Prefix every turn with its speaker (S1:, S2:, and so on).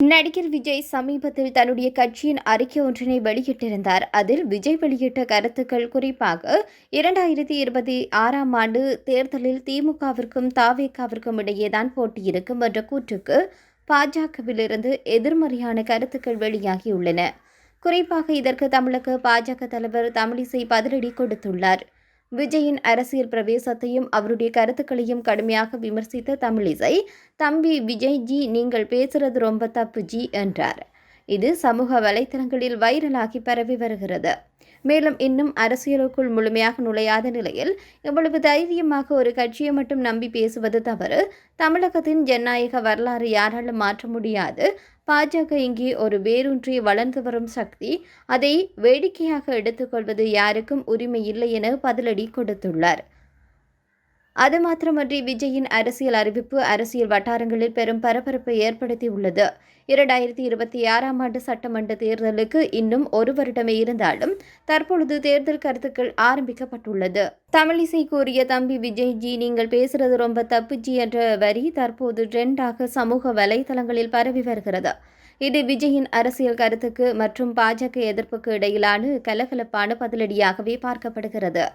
S1: நடிகர் விஜய் சமீபத்தில் தன்னுடைய கட்சியின் அறிக்கை ஒன்றினை வெளியிட்டிருந்தார். அதில் விஜய் வெளியிட்ட கருத்துக்கள் குறிப்பாக 2026ஆம் ஆண்டு தேர்தலில் திமுகவிற்கும் தவேகாவிற்கும் இடையேதான் போட்டி இருக்கும் என்ற கூற்றுக்கு பாஜகவிலிருந்து எதிர்மறையான கருத்துக்கள் வெளியாகியுள்ளன. குறிப்பாக இதற்கு தமிழக பாஜக தலைவர் தமிழிசை பதிலடி கொடுத்துள்ளார். விஜயின் அரசியல் பிரவேசத்தையும் அவருடைய கருத்துக்களையும் கடுமையாக விமர்சித்த தமிழிசை, "தம்பி விஜய் ஜி, நீங்கள் பேசுறது ரொம்ப தப்பு ஜி" என்றார். இது சமூக வலைதளங்களில் வைரலாகி பரவி வருகிறது. மேலும் இன்னும் அரசியலுக்குள் முழுமையாக நுழையாத நிலையில் இவ்வளவு தைரியமாக ஒரு கட்சியை மட்டும் நம்பி பேசுவது தவறு. தமிழகத்தின் ஜனநாயக வரலாறு யாராலும் மாற்ற முடியாது. பாஜக இங்கே ஒரு வேரூன்றி வளர்ந்து வரும் சக்தி. அதை வேடிக்கையாக எடுத்துக்கொள்வது யாருக்கும் உரிமை இல்லை என பதிலடி கொடுத்துள்ளார். அது மாத்திரமன்றி விஜயின் அரசியல் அறிவிப்பு அரசியல் வட்டாரங்களில் பெரும் பரபரப்பை ஏற்படுத்தியுள்ளது. 2026ஆம் ஆண்டு சட்டமன்ற தேர்தலுக்கு இன்னும் ஒரு வருடமே இருந்தாலும் தற்பொழுது தேர்தல் கருத்துக்கள் ஆரம்பிக்கப்பட்டுள்ளது. தமிழிசை கூறிய "தம்பி விஜய் ஜி, நீங்கள் பேசுறது ரொம்ப தப்பு ஜி" என்ற வரி தற்போது ட்ரெண்டாக சமூக வலைதளங்களில் பரவி வருகிறது. இது விஜயின் அரசியல் கருத்துக்கு மற்றும் பாஜக எதிர்ப்புக்கு இடையிலான கலகலப்பான பதிலடியாகவே பார்க்கப்படுகிறது.